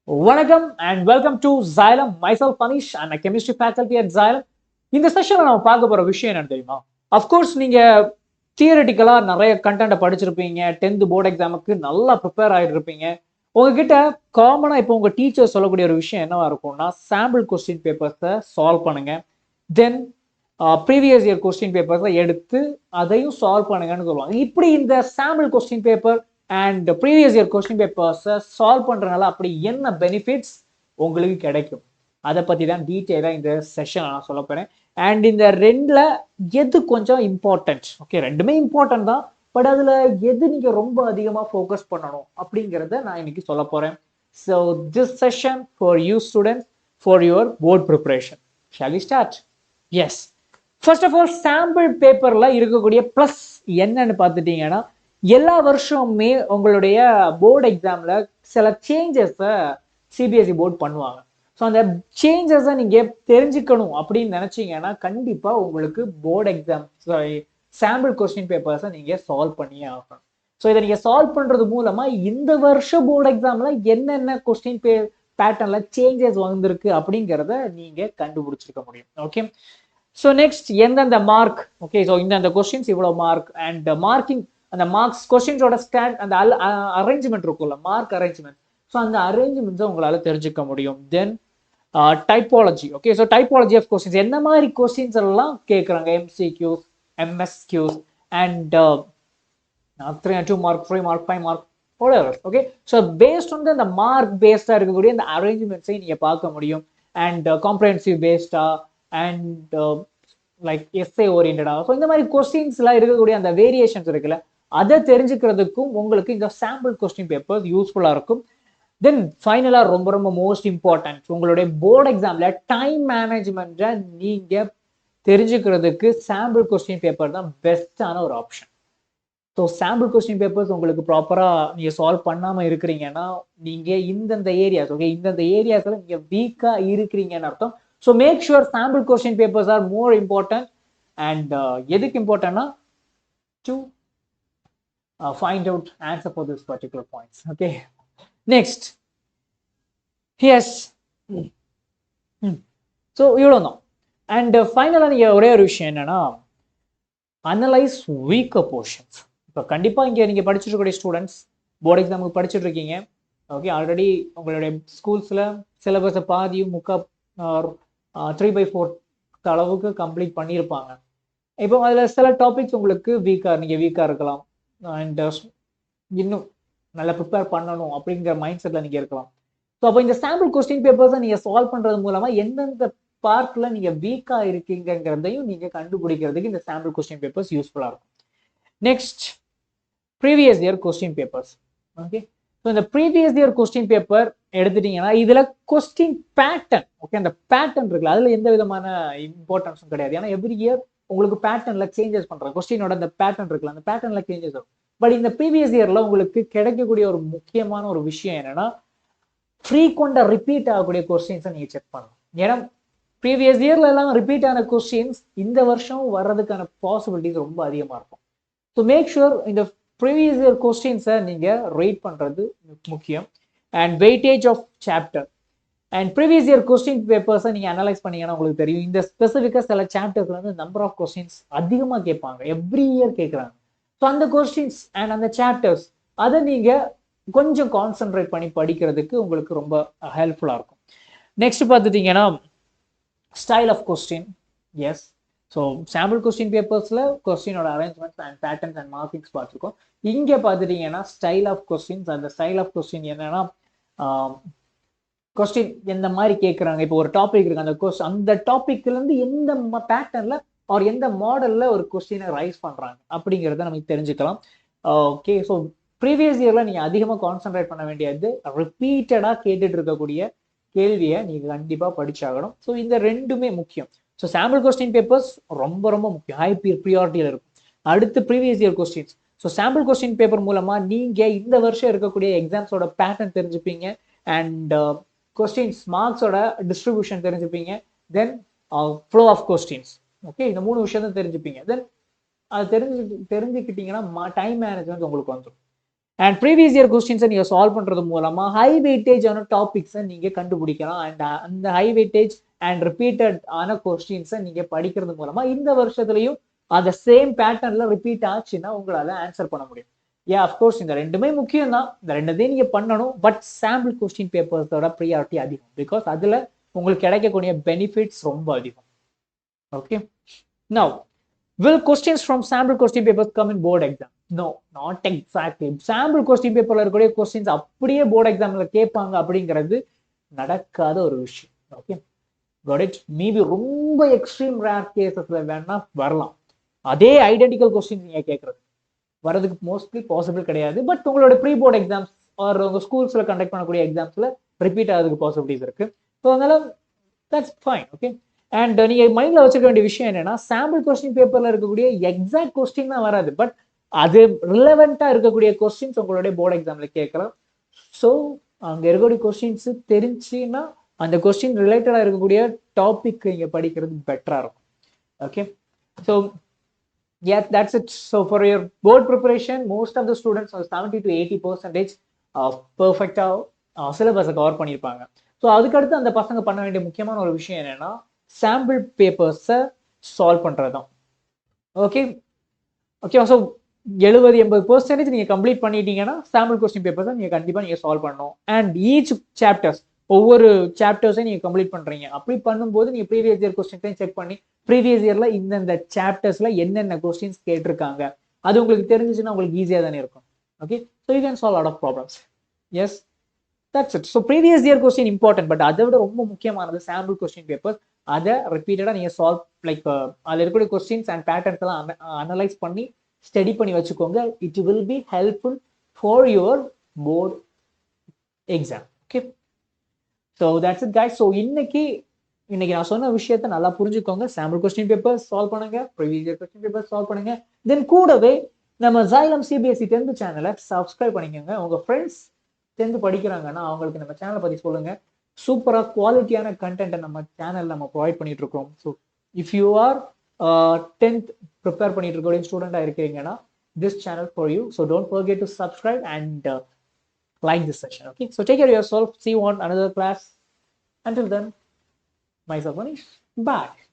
Welcome and welcome to Xylem. Myself Panish. I'm a chemistry faculty at Xylem. இந்த செஷன்ல நம்ம பார்க்க போற விஷயம் என்னன்னு தெரியுமா? அஃப்கோர்ஸ் நீங்க தியரட்டிக்கலா நிறைய கண்டென்ட்டை படிச்சிருப்பீங்க. 10th போர்டு எக்ஸாமுக்கு நல்லா ப்ரிப்பேர் ஆகிட்டு இருப்பீங்க. உங்ககிட்ட காமனா இப்போ உங்க டீச்சர் சொல்லக்கூடிய ஒரு விஷயம் என்னவா இருக்கும்னா சாம்பிள் கொஸ்டின் பேப்பர்ஸை சால்வ் பண்ணுங்க. தென் ப்ரீவியஸ் இயர் கொஸ்டின் பேப்பர்ஸை எடுத்து அதையும் சால்வ் பண்ணுங்கன்னு சொல்லுவாங்க. இப்படி இந்த sample question paper and previous year question பேப்பர்ஸை சால்வ் பண்ணுறதுனால அப்படி என்ன பெனிஃபிட்ஸ் உங்களுக்கு கிடைக்கும் அதை பற்றி தான் டீட்டெயிலாக இந்த செஷன் நான் சொல்ல போகிறேன். அண்ட் இந்த ரெண்டில் எது கொஞ்சம் இம்பார்ட்டன்ட், ஓகே ரெண்டுமே இம்பார்ட்டன்ட் தான், பட் அதில் எது நீங்கள் ரொம்ப அதிகமாக ஃபோக்கஸ் பண்ணணும் அப்படிங்கிறத நான் இன்னைக்கு சொல்ல போகிறேன். So this session for you students for your board preparation. Shall we start? Yes, first of all sample பேப்பரில் இருக்கக்கூடிய ப்ளஸ் என்னன்னு பார்த்துட்டீங்கன்னா எல்லா வருஷமுமே உங்களுடைய போர்டு எக்ஸாமில் சில சேஞ்சஸை சிபிஎஸ்சி போர்டு பண்ணுவாங்க. ஸோ அந்த சேஞ்சஸை நீங்கள் தெரிஞ்சுக்கணும் அப்படின்னு நினச்சிங்கன்னா கண்டிப்பாக உங்களுக்கு போர்டு எக்ஸாம் சாம்பிள் கொஸ்டின் பேப்பர்ஸை நீங்கள் சால்வ் பண்ணியே ஆகணும். ஸோ இதை நீங்கள் சால்வ் பண்ணுறது மூலமாக இந்த வருஷம் போர்டு எக்ஸாமில் என்னென்ன கொஸ்டின் பேட்டர்ன்ல சேஞ்சஸ் வந்திருக்கு அப்படிங்கிறத நீங்கள் கண்டுபிடிச்சிருக்க முடியும். ஓகே, ஸோ நெக்ஸ்ட் எந்தெந்த மார்க், ஓகே ஸோ இந்த கொஸ்டின்ஸ் இவ்வளோ மார்க் அண்ட் மார்க்கிங், அந்த மார்க்ஸ் கொஸ்டின்ஸோட ஸ்டாண்ட் அந்த அரேஞ்ச்மெண்ட் இருக்கும்ல மார்க் அரேஞ்ச்மெண்ட், ஸோ அந்த அரேஞ்ச்மெண்ட்ஸை உங்களால் தெரிஞ்சுக்க முடியும். Then typology, okay so typology of questions, என்ன மாதிரி கொஸ்டின்ஸ் எல்லாம் கேட்குறாங்க, MCQs, MSQs and 2 mark 3 mark 5 mark okay. So based வந்து அந்த மார்க் பேஸ்டாக இருக்கக்கூடிய அந்த அரேஞ்ச்மெண்ட்ஸை நீங்கள் பார்க்க முடியும். அண்ட் காம்ப்ரஹென்சிவ் பேஸ்டா அண்ட் லைக் எஸ்ஏ ஓரியன்டா, ஸோ இந்த மாதிரி கொஸ்டின்ஸ்லாம் இருக்கக்கூடிய அந்த வேரியேஷன்ஸ் இருக்குல்ல, அதை தெரிஞ்சுக்கிறதுக்கும் உங்களுக்கு இந்த சாம்பிள் கொஸ்டின் பேப்பர்ஸ் யூஸ்ஃபுல்லாக இருக்கும். தென் ஃபைனலாக ரொம்ப ரொம்ப மோஸ்ட் இம்பார்ட்டன்ட், உங்களுடைய போர்டு எக்ஸாமில் டைம் மேனேஜ்மெண்ட்டை நீங்கள் தெரிஞ்சுக்கிறதுக்கு சாம்பிள் கொஸ்டின் பேப்பர் தான் பெஸ்ட்டான ஒரு option. So sample question papers உங்களுக்கு ப்ராப்பராக நீங்கள் சால்வ் பண்ணாமல் இருக்கிறீங்கன்னா நீங்கள் இந்தந்த ஏரியாஸ், ஓகே இந்தந்த ஏரியாஸில் நீங்கள் வீக்காக இருக்கிறீங்கன்னு அர்த்தம். So make sure sample question papers are more important. And எதுக்கு இம்பார்ட்டன்ட்னா to find out answer for this particular points. Okay, next, yes, so இவ்வளோ தான். அண்ட் ஃபைனலாக நீங்கள் ஒரே ஒரு விஷயம் என்னன்னா அனலைஸ் வீக்கர் போர்ஷன்ஸ். இப்போ கண்டிப்பாக இங்கே நீங்கள் படிச்சுட்டு இருக்கக்கூடிய ஸ்டூடெண்ட்ஸ் போர்டு எக்ஸாமுக்கு படிச்சுட்டு இருக்கீங்க. ஓகே, ஆல்ரெடி உங்களுடைய ஸ்கூல்ஸில் சிலபஸை பாதியும் 3/4 அளவுக்கு கம்ப்ளீட் பண்ணியிருப்பாங்க. இப்போ அதில் சில டாபிக்ஸ் உங்களுக்கு நீங்கள் வீக்காக இருக்கலாம் அண்ட் இன்னும் நல்லா ப்ரிப்பேர் பண்ணணும் அப்படிங்கிற மைண்ட் செட்டில் நீங்கள் இருக்கலாம். ஸோ அப்போ இந்த சாம்பிள் கொஸ்டின் பேப்பர்ஸை நீங்கள் சால்வ் பண்ணுறது மூலமாக எந்தெந்த பார்ட்டில் நீங்கள் வீக்காக இருக்கீங்கிறதையும் நீங்கள் கண்டுபிடிக்கிறதுக்கு இந்த சாம்பிள் கொஸ்டின் பேப்பர்ஸ் யூஸ்ஃபுல்லாக இருக்கும். Next, previous year question papers. Okay, so இந்த ப்ரீவியஸ் இயர் கொஸ்டின் பேப்பர் எடுத்துட்டீங்கன்னா இதில் கொஸ்டின் பேட்டர்ன், ஓகே அந்த பேட்டர்ன் இருக்குல்ல அதில் எந்த விதமான இம்பார்ட்டன்ஸும் கிடையாது. ஏன்னா எவ்ரி இயர் உங்களுக்கு பேட்டர்ன்ல சேஞ்சஸ் பண்றாங்க, கொஸ்டினோட அந்த பேட்டர்ன் இருக்குல்ல அந்த பேட்டர்ன்ல சேஞ்சஸ் வரும். பட் இந்த ப்ரீவியஸ் இயர்ல உங்களுக்கு கிடைக்கக்கூடிய ஒரு முக்கியமான ஒரு விஷயம் என்னன்னா ஃப்ரீக்வெண்டா ரிப்பீட் ஆகக்கூடிய கொஸ்டின்ஸை நீங்க செக் பண்ணணும். ஏன்னா ப்ரீவியஸ் இயர்ல எல்லாம் ரிப்பீட் ஆன கொஸ்டின்ஸ் இந்த வருஷம் வர்றதுக்கான பாசிபிலிட்டிஸ் ரொம்ப அதிகமா இருக்கும். ஸோ மேக் ஷுர் இந்த ப்ரீவியஸ் இயர் கொஸ்டின்ஸை நீங்க ரேட் பண்றது முக்கியம். And weightage of chapter and previous year question பேப்பர்ஸை நீங்கள் அனலைஸ் பண்ணீங்கன்னா உங்களுக்கு தெரியும் இந்த ஸ்பெசிஃபிக்காக சில சாப்டர்ஸ்ல வந்து நம்பர் ஆஃப் கொஸ்டின்ஸ் அதிகமாக கேட்பாங்க, எவ்ரி இயர் கேட்குறாங்க. ஸோ அந்த கொஸ்டின்ஸ் அண்ட் அந்த சாப்டர்ஸ் அதை நீங்கள் கொஞ்சம் கான்சென்ட்ரேட் பண்ணி படிக்கிறதுக்கு உங்களுக்கு ரொம்ப ஹெல்ப்ஃபுல்லாக இருக்கும். நெக்ஸ்ட் பார்த்துட்டீங்கன்னா style of question. Yes, so sample question பேப்பர்ஸில் கொஸ்டினோட arrangements and patterns and markings பார்த்துருக்கோம். இங்கே பார்த்துட்டீங்கன்னா ஸ்டைல் ஆஃப் கொஸ்டின்ஸ். அந்த ஸ்டைல் ஆஃப் கொஸ்டின் என்னன்னா கொஸ்டின் எந்த மாதிரி கேட்குறாங்க, இப்போ ஒரு டாபிக் இருக்கு, அந்த டாபிக்ல இருந்து எந்த பேட்டர்ன்ல ஆர் எந்த மாடல்ல ஒரு கொஸ்டினை ரைஸ் பண்றாங்க அப்படிங்கிறத நமக்கு தெரிஞ்சுக்கலாம். ஓகே, ஸோ ப்ரீவியஸ் இயர்ல நீங்க அதிகமாக கான்சென்ட்ரேட் பண்ண வேண்டியது ரிப்பீட்டடா கேட்டுட்டு இருக்கக்கூடிய கேள்வியை நீங்க கண்டிப்பா படிச்சாகணும். ஸோ இந்த ரெண்டுமே முக்கியம். ஸோ சாம்பிள் கொஸ்டின் பேப்பர்ஸ் ரொம்ப ரொம்ப முக்கியம், ஹை ப்ரியாரிட்டியில் இருக்கும். அடுத்து previous year questions. So sample question paper மூலமா நீங்க இந்த வருஷம் இருக்கக்கூடிய எக்ஸாம்ஸோட பேட்டர்ன் தெரிஞ்சுப்பீங்க அண்ட் கொஸ்டின்ஸ் மார்க்ஸோட டிஸ்ட்ரிபியூஷன் தெரிஞ்சுப்பீங்க. Then flow of questions, okay இந்த 3 விஷயத்த தெரிஞ்சுப்பீங்க. தென் அது தெரிஞ்சுக்கிட்டீங்கன்னா டைம் மேனேஜ்மெண்ட் உங்களுக்கு வந்துடும். அண்ட் ப்ரீவியஸ் இயர் கொஸ்டின்ஸை நீங்கள் சால்வ் பண்ணுறது மூலமாக ஹை வெயிட்டேஜான டாபிக்ஸை நீங்கள் கண்டுபிடிக்கலாம். அண்ட் அந்த ஹை வெயிட்டேஜ் அண்ட் ரிப்பீட்டட் ஆன கொஸ்டின்ஸை நீங்கள் படிக்கிறது மூலமாக இந்த வருஷத்துலையும் அந்த சேம் பேட்டர்னில் ரிப்பீட் ஆச்சுன்னா உங்களால் ஆன்சர் பண்ண முடியும். அஃப்கோர்ஸ் இந்த ரெண்டுமே முக்கியம் தான், இந்த ரெண்டுத்தையும் நீங்கள் பண்ணணும். பட் சாம்பிள் கொஸ்டின் பேப்பர்ஸோட ப்ரியாரிட்டி அதிகம், பிகாஸ் அதில் உங்களுக்கு கிடைக்கக்கூடிய பெனிஃபிட்ஸ் ரொம்ப அதிகம். Okay, now will questions from sample question papers come in board exam? No, not exactly. sample question paperல இருக்கக்கூடிய questions அப்படியே போர்டு எக்ஸாம்ல கேட்பாங்க அப்படிங்கிறது நடக்காத ஒரு விஷயம். Okay, got it? மேபி ரொம்ப எக்ஸ்ட்ரீம் ரேர் கேசஸ்ல வேணா வரலாம். அதே ஐடென்டிக்கல் கொஸ்டின்ஸ் நீங்க கேட்கறது வரதுக்கு மோஸ்ட்லி பாசிபிள் கிடையாது. பட் உங்களோட ப்ரீ போர்டு எக்ஸாம்ஸ் ஆர் உங்க ஸ்கூல்ஸ்ல கண்டக்ட் பண்ணக்கூடிய எக்ஸாம்ஸ்ல ரிப்பீட் ஆகிறதுக்கு பாசிபிலிட்டிஸ் இருக்கு. ஸோ அதனால தட்ஸ் ஃபைன். ஓகே, அண்ட் நீங்க மைண்ட்ல வச்சுக்க வேண்டிய விஷயம் என்னன்னா, சாம்பிள் கொஸ்டின் பேப்பர்ல இருக்கக்கூடிய எக்ஸாக்ட் கொஸ்டின் தான் வராது, பட் அது ரிலவெண்டா இருக்கக்கூடிய கொஸ்டின்ஸ் உங்களுடைய போர்டு எக்ஸாம்ல கேட்கலாம். ஸோ அங்க இருக்கக்கூடிய கொஸ்டின்ஸ் தெரிஞ்சுன்னா அந்த கொஸ்டின் ரிலேட்டடா இருக்கக்கூடிய டாபிக் நீங்க படிக்கிறது பெட்டரா இருக்கும். Okay, so that's it. So for your board preparation, most of the students are 70 to 80% பர்ஃபெக்டா சிலபஸை கவர் பண்ணியிருப்பாங்க. ஸோ அதுக்கடுத்து அந்த பசங்க பண்ண வேண்டிய முக்கியமான ஒரு விஷயம் என்னன்னா, சாம்பிள் பேப்பர்ஸை சால்வ் பண்ணுறது தான். ஓகே ஓகேவா? ஸோ 70-80% நீங்கள் கம்ப்ளீட் பண்ணிட்டீங்கன்னா சாம்பிள் கொஸ்டின் பேப்பர்ஸை நீங்கள் கண்டிப்பாக நீங்கள் சால்வ் பண்ணணும். அண்ட் ஈச் சாப்டர்ஸ், ஒவ்வொரு சாப்டர்ஸையும் நீங்கள் கம்ப்ளீட் பண்ணுறீங்க. அப்படி பண்ணும்போது நீங்கள் ப்ரீவியஸ் இயர் கொஸ்டின்ஸையும் செக் பண்ணி ப்ரீவியஸ் இயரில் இந்தந்த சாப்டர்ஸில் என்னென்ன கொஸ்டின்ஸ் கேட்டிருக்காங்க அது உங்களுக்கு தெரிஞ்சிச்சுன்னா உங்களுக்கு ஈஸியாக தானே இருக்கும். Okay, so you can solve lot of problems. Yes, that's it. So previous year question important, but அதை விட ரொம்ப முக்கியமானது சாம்பிள் கொஸ்டின் பேப்பர். அதை ரிப்பீட்டடாக நீங்கள் சால்வ் லைக் அதில் இருக்கக்கூடிய கொஸ்டின்ஸ் அண்ட் பேட்டர்ன்ஸ் எல்லாம் அனலைஸ் பண்ணி ஸ்டடி பண்ணி வச்சுக்கோங்க. It will be helpful for your board exam. Okay, so that's it guys. So இன்னைக்கு நான் சொன்ன விஷயத்த நல்லா புரிஞ்சுக்கோங்க. சாம்பிள் கொஸ்டின் பேப்பர் சால்வ் பண்ணுங்க, previous year question paper solve பண்ணுங்க. தென் கூடவே நம்ம Xylem CBSE 10th சேனலை சப்ஸ்கிரைப் பண்ணிக்கோங்க. உங்க ஃப்ரெண்ட்ஸ் 10th படிக்கிறாங்கன்னா அவங்களுக்கு நம்ம சேனலை பத்தி சொல்லுங்க. சூப்பராக குவாலிட்டியான கண்டென்ட்டை நம்ம சேனல் நம்ம ப்ரொவைட் பண்ணிட்டு இருக்கோம். So if you are 10th prepare பண்ணிட்டு இருக்கக்கூடிய ஸ்டூடெண்டாக இருக்கீங்கன்னா this channel for you. So don't forget to subscribe and like this session. Okay, so take care of yourself. See you on another class. Until then, myself Manish. Bye.